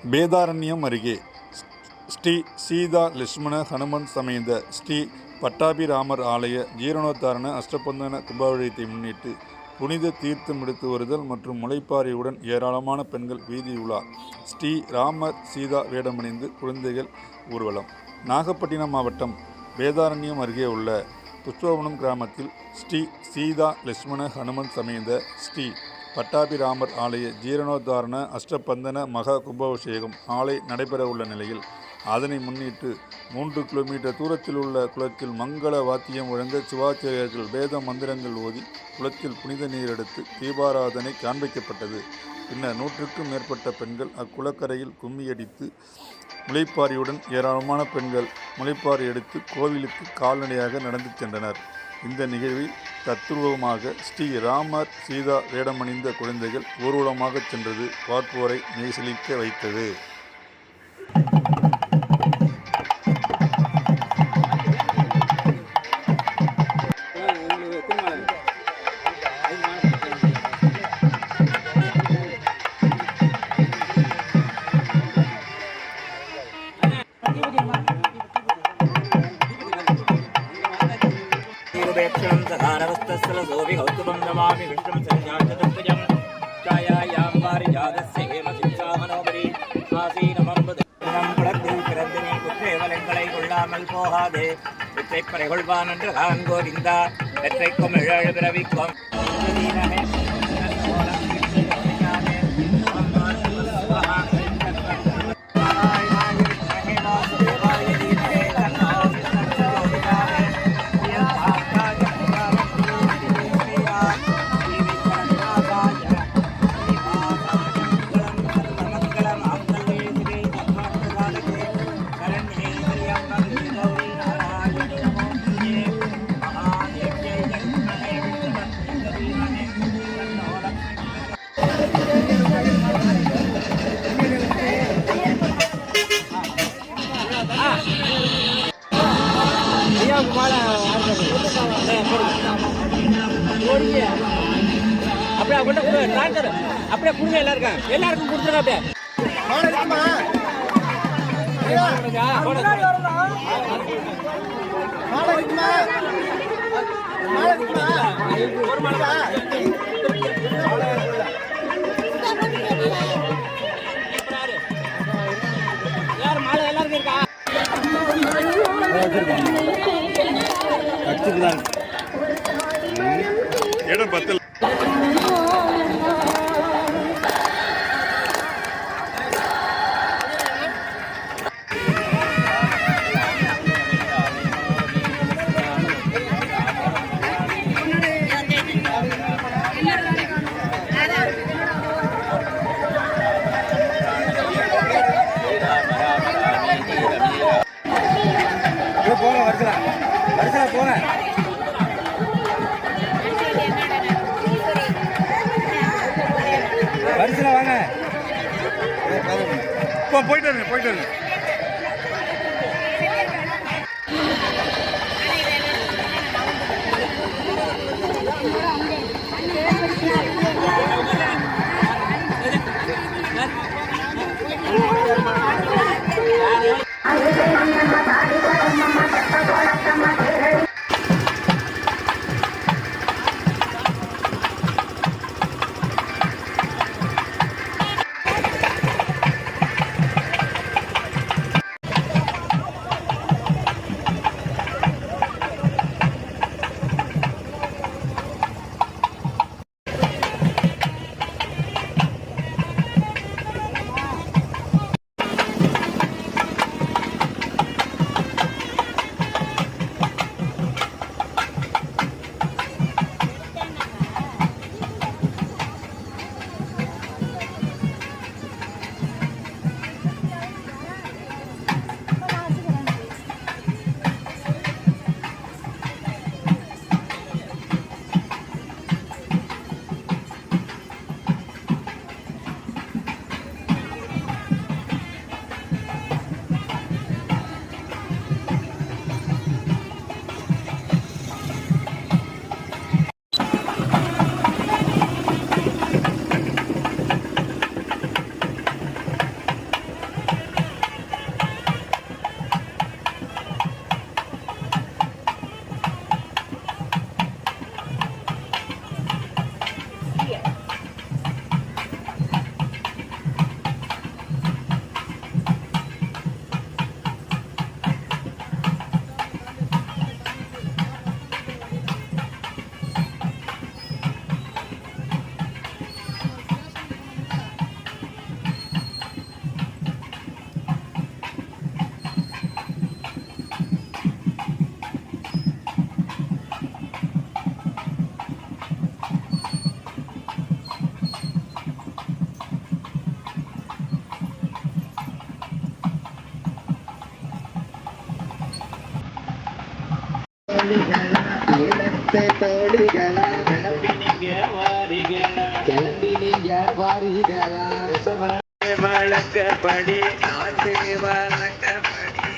வேதாரண்யம் அருகே ஸ்ரீ சீதா லட்சுமண ஹனுமன் சமேத ஸ்ரீ பட்டாபிராமர் ஆலய ஜீரணோத்தாரண அஷ்டபந்தன கும்பாபிஷேகத்தை முன்னிட்டு புனித தீர்த்தம் எடுத்து வருதல் மற்றும் முளைப்பாரியுடன் ஏராளமான பெண்கள் வீதி உலா. ஸ்ரீ ராமர் சீதா வேடமணிந்து குழந்தைகள் ஊர்வலம். நாகப்பட்டினம் மாவட்டம் வேதாரண்யம் அருகே உள்ள புஷ்பவனம் கிராமத்தில் ஸ்ரீ சீதா லட்சுமண ஹனுமன் சமேத ஸ்ரீ பட்டாபிராமர் ஆலய ஜீரணோத்தாரண அஷ்டபந்தன மகா கும்பாபிஷேகம் நாளை நடைபெறவுள்ள நிலையில் அதனை முன்னிட்டு 3 கிலோமீட்டர் தூரத்தில் உள்ள குளத்தில் மங்கள வாத்தியம் முழங்க சிவாச்சாரியர்கள் வேத மந்திரங்கள் ஓதி குளத்தில் புனித நீர் எடுத்து தீபாராதனை காண்பிக்கப்பட்டது. பின்னர் 100க்கும் மேற்பட்ட பெண்கள் அக்குளக்கரையில் கும்மியடித்து முளைப்பாரியுடன் ஏராளமான பெண்கள் முளைப்பாரி எடுத்து கோவிலுக்கு கால்நடையாக நடந்து சென்றனர். இந்த நிகழ்வில் தத்துருவமாக ஸ்ரீ ராமர் சீதா வேடமணிந்த குழந்தைகள் ஊர்வலமாக சென்றது பார்ப்போரை மெய்சிலிர்க்க வைத்தது. போகாதே வெற்றை பறைகொள்வான் என்று காண்கோரிந்தா வெற்றைக்கும் ஏழு பிறவிக்கும் அப்படியே கொடுங்க எல்லாருக்கும் கொடுத்துருங்க. மாலை எல்லாருக்கும் இருக்கா? இடம் 10. வரிசையில் வாங்க. போயிட்டு வழக்கப்படி நாட்டு வழக்கப்படி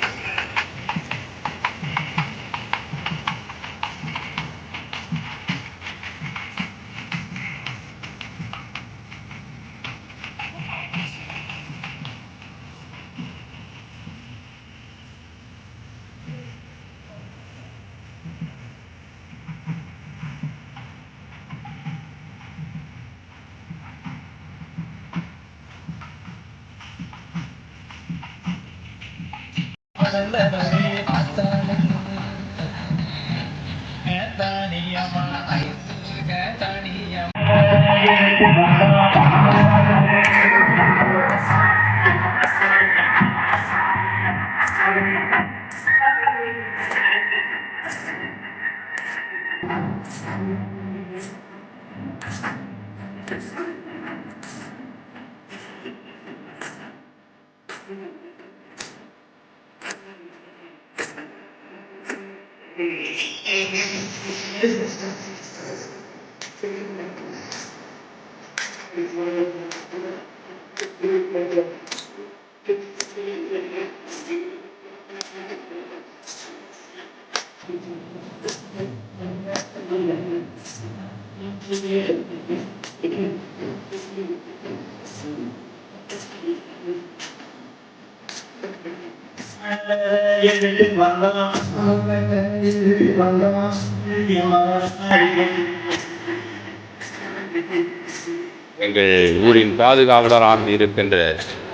எங்கள் ஊரின் பாதுகாவலராக இருக்கின்ற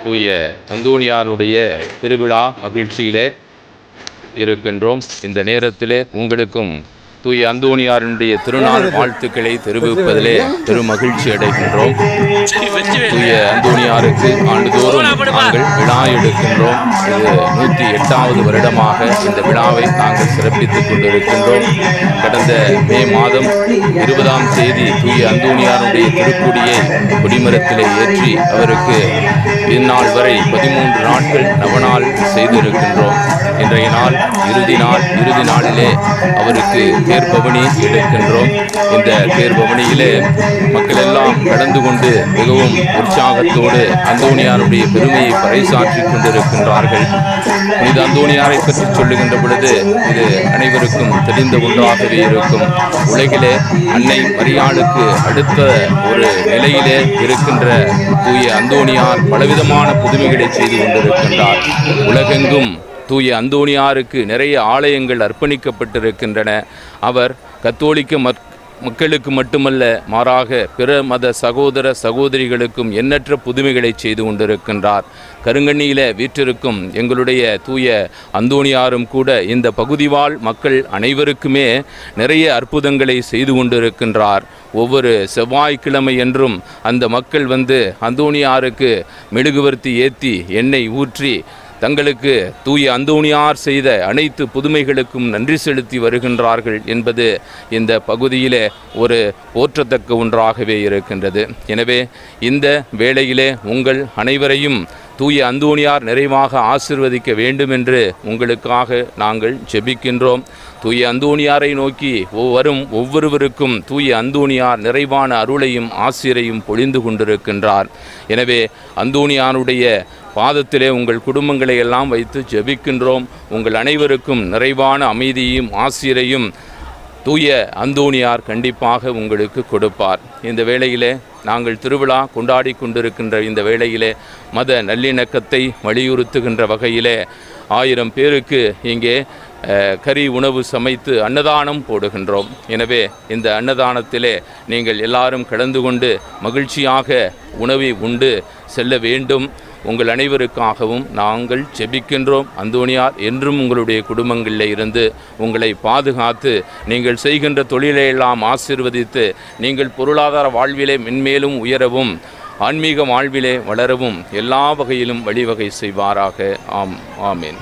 தூய அந்தோணியாருடைய திருவிழா மகிழ்ச்சியிலே இருக்கின்றோம். இந்த நேரத்திலே உங்களுக்கும் தூய அந்தோணியாருடைய திருநாள் வாழ்த்துக்களை தெரிவிப்பதிலே பெரும் மகிழ்ச்சி அடைகின்றோம். தூய அந்தோணியாருக்கு ஆண்டுதோறும் நாங்கள் விழா எடுக்கின்றோம். இது 108வது வருடமாக இந்த விழாவை நாங்கள் சிறப்பித்துக் கொண்டிருக்கின்றோம். கடந்த மே மாதம் 20ஆம் தேதி தூய அந்தோணியாருடைய திருக்கொடியை கொடிமரத்திலே ஏற்றி அவருக்கு இந்நாள் வரை 13 நாட்கள் நவநாள் செய்திருக்கின்றோம். இன்றைய நாள் இறுதி நாளிலே அவருக்கு தேர்பவனி எடுக்கின்றோம். இந்த தேர்பவனியிலே மக்கள் எல்லாம் கலந்து கொண்டு மிகவும் உற்சாகத்தோடு அந்தோணியாருடைய பெருமையை பறைசாற்றிக் கொண்டிருக்கின்றார்கள். புனித அந்தோணியாரை பற்றி சொல்லுகின்ற பொழுது இது அனைவருக்கும் தெரிந்த ஒன்றாகவே இருக்கும். உலகிலே அன்னை மரியாளுக்கு அடுத்த ஒரு நிலையிலே இருக்கின்ற தூய அந்தோணியார் பலவிதமான புதுமைகளை செய்து கொண்டிருக்கின்றார். உலகெங்கும் தூய அந்தோணியாருக்கு நிறைய ஆலயங்கள் அர்ப்பணிக்கப்பட்டிருக்கின்றன. அவர் கத்தோலிக்க மக்களுக்கு மட்டுமல்ல, மாறாக பிற மத சகோதர சகோதரிகளுக்கும் எண்ணற்ற புதுமைகளை செய்து கொண்டிருக்கின்றார். கருங்கண்ணியில் வீற்றிருக்கும் எங்களுடைய தூய அந்தோணியாரும் கூட இந்த பகுதிவாழ் மக்கள் அனைவருக்குமே நிறைய அற்புதங்களை செய்து கொண்டிருக்கின்றார். ஒவ்வொரு செவ்வாய்க்கிழமை என்றும் அந்த மக்கள் வந்து அந்தோணியாருக்கு மெழுகுவர்த்தி ஏற்றி எண்ணெய் ஊற்றி தங்களுக்கு தூய அந்தோணியார் செய்த அனைத்து புதுமைகளுக்கும் நன்றி செலுத்தி வருகின்றார்கள் என்பது இந்த பகுதியிலே ஒரு போற்றத்தக்க ஒன்றாகவே இருக்கின்றது. எனவே இந்த வேளையிலே உங்கள் அனைவரையும் தூய அந்தோணியார் நிறைவாக ஆசிர்வதிக்க வேண்டும் என்று உங்களுக்காக நாங்கள் ஜெபிக்கின்றோம். தூய அந்தோணியாரை நோக்கி வரும் ஒவ்வொருவருக்கும் தூய அந்தோணியார் நிறைவான அருளையும் ஆசிரையும் பொழிந்து கொண்டிருக்கின்றார். எனவே அந்தோணியாருடைய பாதத்திலே உங்கள் குடும்பங்களை எல்லாம் வைத்து ஜெபிக்கின்றோம். உங்கள் அனைவருக்கும் நிறைவான அமைதியையும் ஆசிரையும் தூய அந்தோணியார் கண்டிப்பாக உங்களுக்கு கொடுப்பார். இந்த வேளையிலே நாங்கள் திருவிழா கொண்டாடி கொண்டிருக்கின்ற இந்த வேளையிலே மத நல்லிணக்கத்தை வலியுறுத்துகின்ற வகையிலே 1000 பேருக்கு இங்கே கறி உணவு சமைத்து அன்னதானம் போடுகின்றோம். எனவே இந்த அன்னதானத்திலே நீங்கள் எல்லாரும் கலந்து கொண்டு மகிழ்ச்சியாக உணவை உண்டு செல்ல வேண்டும். உங்கள் அனைவருக்காகவும் நாங்கள் ஜெபிக்கின்றோம். அந்தோணியார் என்றும் உங்களுடைய குடும்பங்களில் இருந்து உங்களை பாதுகாத்து நீங்கள் செய்கின்ற தொழிலையெல்லாம் ஆசீர்வதித்து நீங்கள் பொருளாதார வாழ்விலே மென்மேலும் உயரவும் ஆன்மீக வாழ்விலே வளரவும் எல்லா வகையிலும் வழிவகை செய்வாராக. ஆமேன்.